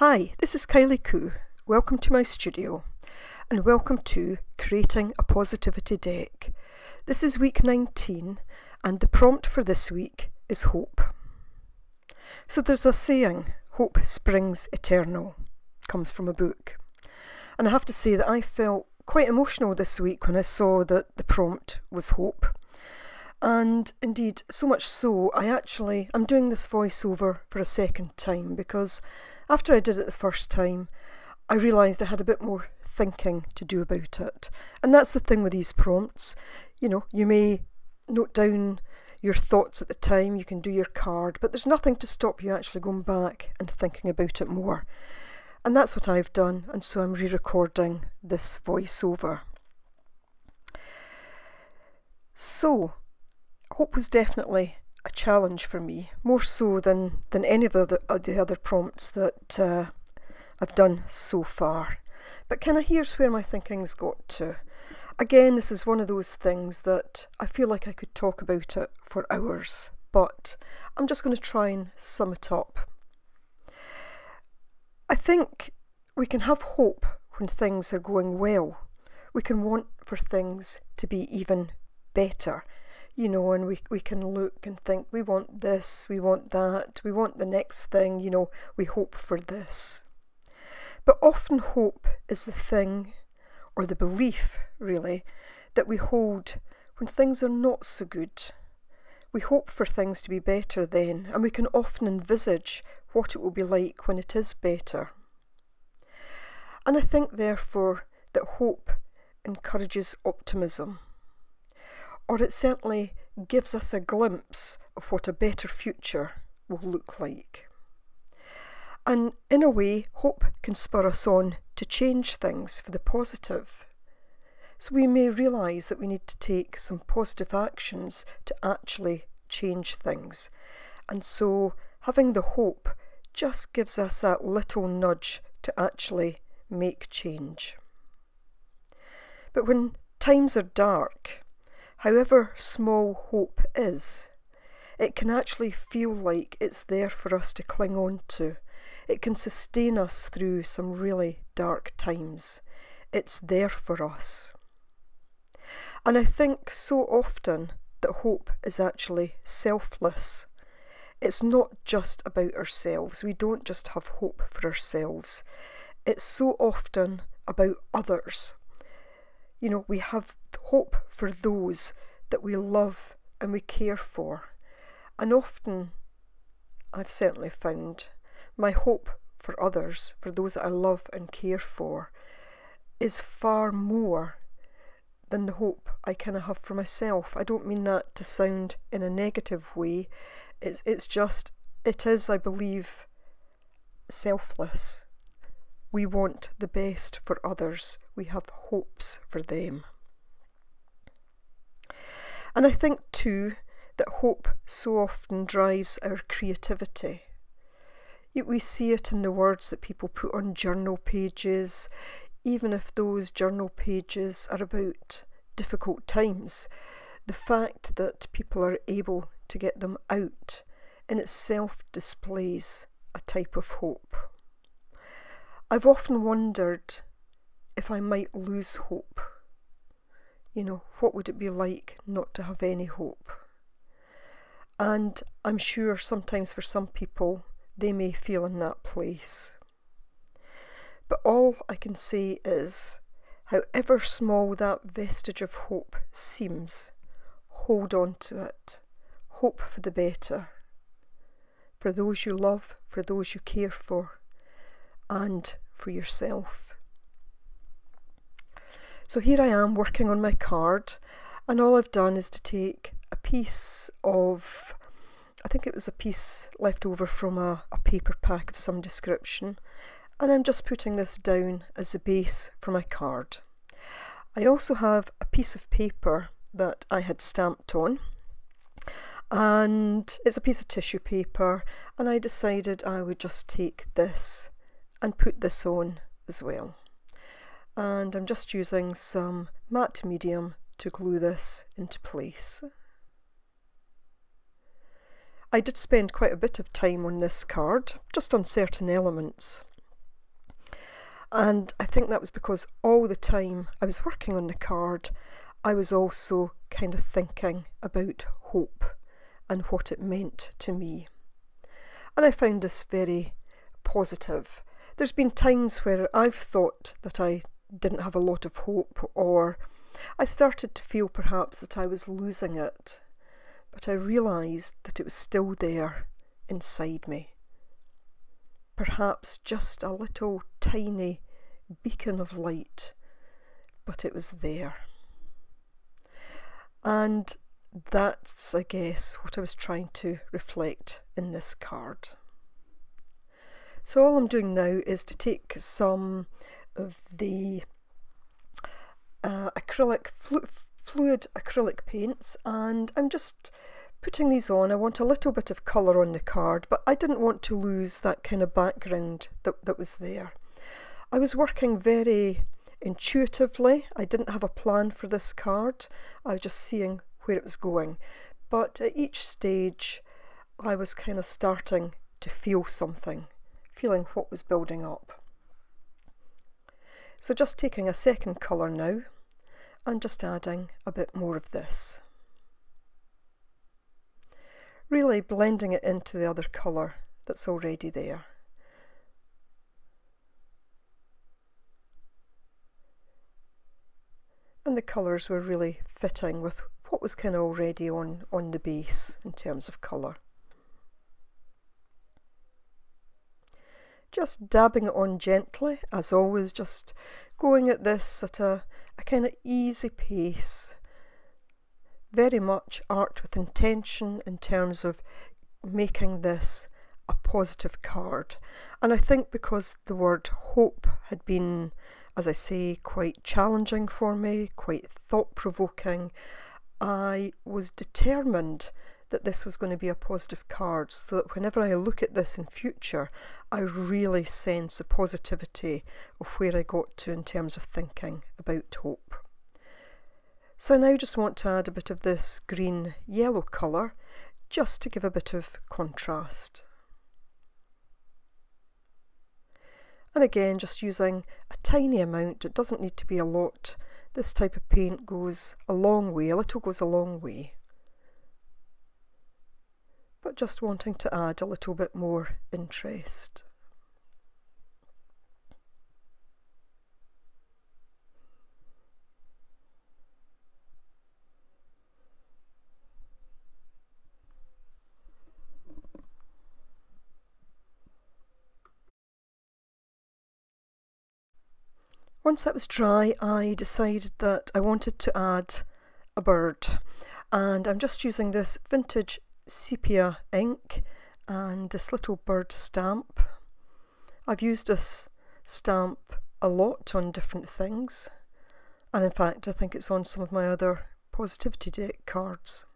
Hi, this is Kylie Coo. Welcome to my studio and welcome to Creating a Positivity Deck. This is week 19 and the prompt for this week is hope. So there's a saying, hope springs eternal, comes from a book. And I have to say that I felt quite emotional this week when I saw that the prompt was hope. And indeed, so much so, I'm doing this voiceover for a second time because after I did it the first time, I realised I had a bit more thinking to do about it. And that's the thing with these prompts. You know, you may note down your thoughts at the time, you can do your card, but there's nothing to stop you actually going back and thinking about it more. And that's what I've done, and so I'm re-recording this voiceover. So, hope was definitely a challenge for me, more so than any of the other prompts that I've done so far. But kind of here's where my thinking's got to. Again, this is one of those things that I feel like I could talk about it for hours, but I'm just going to try and sum it up. I think we can have hope when things are going well. We can want for things to be even better. You know, and we can look and think, we want this, we want that, we want the next thing, you know, we hope for this. But often hope is the thing, or the belief, really, that we hold when things are not so good. We hope for things to be better then, and we can often envisage what it will be like when it is better. And I think, therefore, that hope encourages optimism. Or it certainly gives us a glimpse of what a better future will look like. And in a way, hope can spur us on to change things for the positive. So we may realise that we need to take some positive actions to actually change things. And so having the hope just gives us that little nudge to actually make change. But when times are dark, however small hope is, it can actually feel like it's there for us to cling on to. It can sustain us through some really dark times. It's there for us. And I think so often that hope is actually selfless. It's not just about ourselves. We don't just have hope for ourselves. It's so often about others. You know, we have hope for those that we love and we care for. And often, I've certainly found, my hope for others, for those that I love and care for, is far more than the hope I kind of have for myself. I don't mean that to sound in a negative way. It is, I believe, selfless. We want the best for others. We have hopes for them. And I think too that hope so often drives our creativity. We see it in the words that people put on journal pages, even if those journal pages are about difficult times. The fact that people are able to get them out in itself displays a type of hope. I've often wondered if I might lose hope. You know, what would it be like not to have any hope? And I'm sure sometimes for some people, they may feel in that place. But all I can say is, however small that vestige of hope seems, hold on to it. Hope for the better. For those you love, for those you care for, and for yourself. So here I am working on my card, and all I've done is to take a piece of, I think it was a piece left over from a paper pack of some description, and I'm just putting this down as a base for my card. I also have a piece of paper that I had stamped on, and it's a piece of tissue paper, and I decided I would just take this and put this on as well. And I'm just using some matte medium to glue this into place. I did spend quite a bit of time on this card, just on certain elements. And I think that was because all the time I was working on the card, I was also kind of thinking about hope and what it meant to me. And I found this very positive. There's been times where I've thought that I didn't have a lot of hope, or I started to feel perhaps that I was losing it, but I realised that it was still there inside me. Perhaps just a little tiny beacon of light, but it was there. And that's, I guess, what I was trying to reflect in this card. So all I'm doing now is to take some of the fluid acrylic paints, and I'm just putting these on. I want a little bit of colour on the card, but I didn't want to lose that kind of background that was there. I was working very intuitively. I didn't have a plan for this card. I was just seeing where it was going. But at each stage, I was kind of starting to feel something, feeling what was building up. So just taking a second colour now and just adding a bit more of this. Really blending it into the other colour that's already there. And the colours were really fitting with what was kind of already on the base in terms of colour. Just dabbing it on gently, as always, just going at this at a kind of easy pace. Very much art with intention in terms of making this a positive card. And I think because the word hope had been, as I say, quite challenging for me, quite thought-provoking, I was determined that this was going to be a positive card, so that whenever I look at this in future, I really sense a positivity of where I got to in terms of thinking about hope. So I now just want to add a bit of this green-yellow colour, just to give a bit of contrast. And again, just using a tiny amount. It doesn't need to be a lot. This type of paint goes a long way, a little goes a long way. But just wanting to add a little bit more interest. Once that was dry, I decided that I wanted to add a bird, and I'm just using this vintage sepia ink and this little bird stamp. I've used this stamp a lot on different things, and in fact I think it's on some of my other positivity deck cards.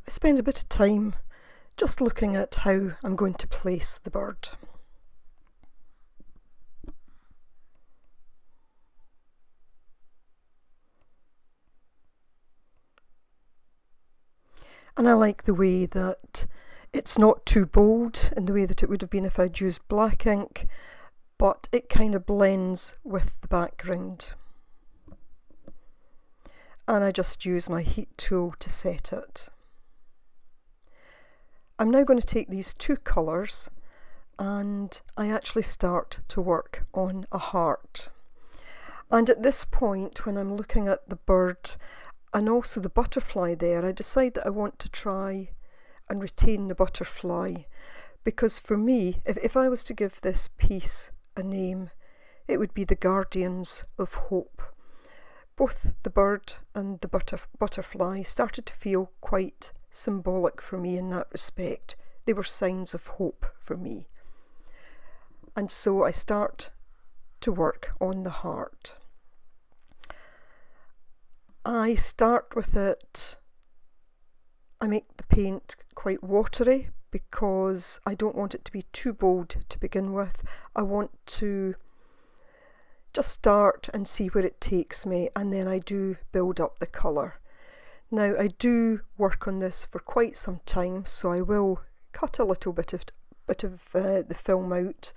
I spend a bit of time just looking at how I'm going to place the bird. And I like the way that it's not too bold in the way that it would have been if I'd used black ink, but it kind of blends with the background. And I just use my heat tool to set it. I'm now going to take these two colours and I actually start to work on a heart. And at this point, when I'm looking at the bird and also the butterfly there, I decide that I want to try and retain the butterfly, because for me, if I was to give this piece a name, it would be the Guardians of Hope. Both the bird and the butterfly started to feel quite symbolic for me in that respect. They were signs of hope for me. And so I start to work on the heart. I start with it, I make the paint quite watery because I don't want it to be too bold to begin with. I want to just start and see where it takes me, and then I do build up the colour. Now I do work on this for quite some time, so I will cut a little bit of the film out.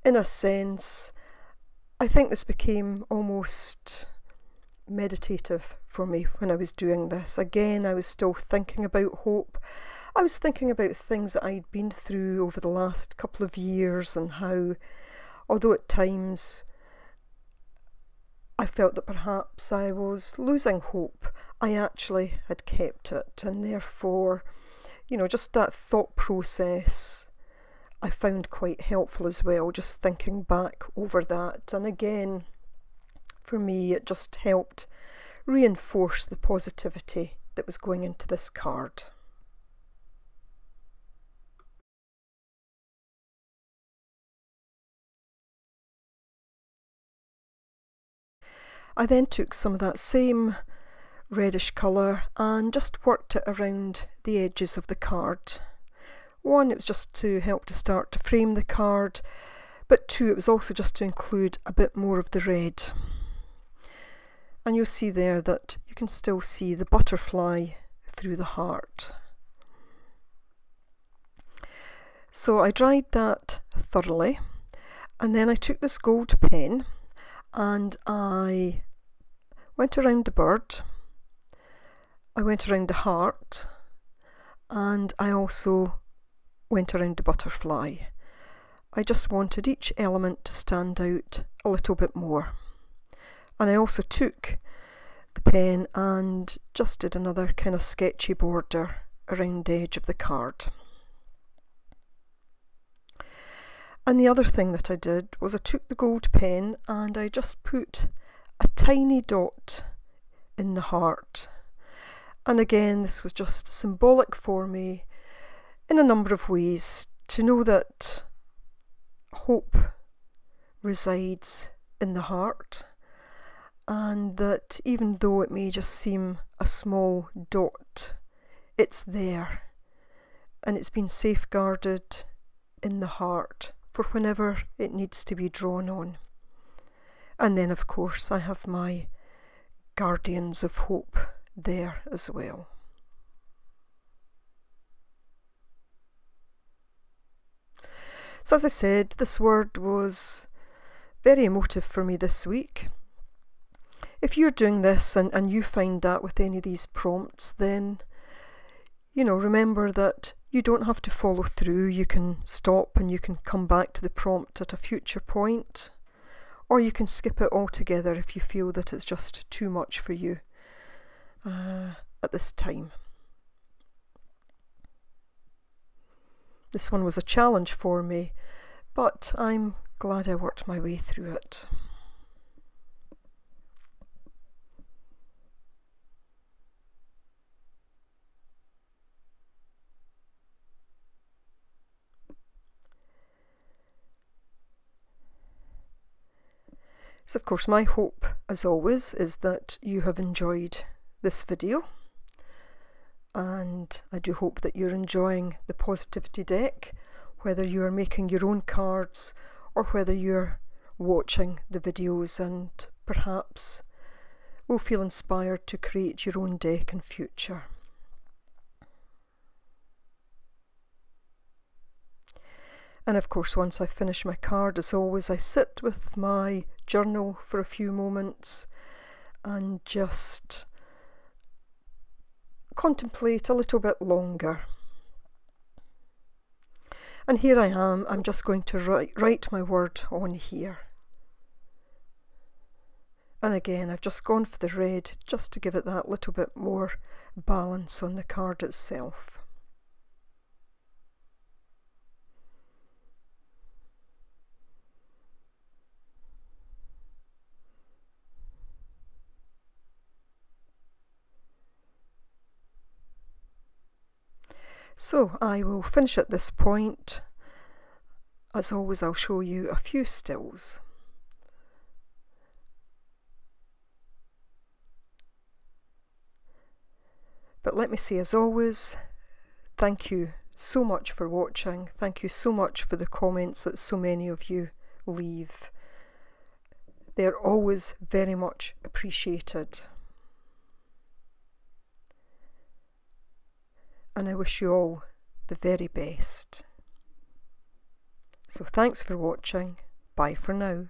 In a sense, I think this became almost meditative for me when I was doing this. Again, I was still thinking about hope. I was thinking about things that I'd been through over the last couple of years, and how, although at times I felt that perhaps I was losing hope, I actually had kept it, and therefore, you know, just that thought process I found quite helpful as well, just thinking back over that. And again, for me, it just helped reinforce the positivity that was going into this card. I then took some of that same reddish colour and just worked it around the edges of the card. One, it was just to help to start to frame the card, but two, it was also just to include a bit more of the red. And you'll see there that you can still see the butterfly through the heart. So I dried that thoroughly, and then I took this gold pen and I went around the bird, I went around the heart, and I also went around the butterfly. I just wanted each element to stand out a little bit more. And I also took the pen and just did another kind of sketchy border around the edge of the card. And the other thing that I did was I took the gold pen and I just put a tiny dot in the heart. And again, this was just symbolic for me in a number of ways, to know that hope resides in the heart, and that even though it may just seem a small dot, it's there and it's been safeguarded in the heart for whenever it needs to be drawn on. And then of course I have my guardians of hope there as well. So as I said, this word was very emotive for me this week. If you're doing this and you find that with any of these prompts, then, you know, remember that you don't have to follow through. You can stop and you can come back to the prompt at a future point, or you can skip it altogether if you feel that it's just too much for you at this time. This one was a challenge for me, but I'm glad I worked my way through it. So of course my hope, as always, is that you have enjoyed this video, and I do hope that you're enjoying the Positivity Deck, whether you're making your own cards or whether you're watching the videos and perhaps will feel inspired to create your own deck in future. And of course, once I finish my card, as always, I sit with my journal for a few moments and just contemplate a little bit longer. And here I am, I'm just going to write my word on here. And again, I've just gone for the red just to give it that little bit more balance on the card itself. So I will finish at this point. As always, I'll show you a few stills. But let me say, as always, thank you so much for watching. Thank you so much for the comments that so many of you leave. They're always very much appreciated. And I wish you all the very best. So thanks for watching. Bye for now.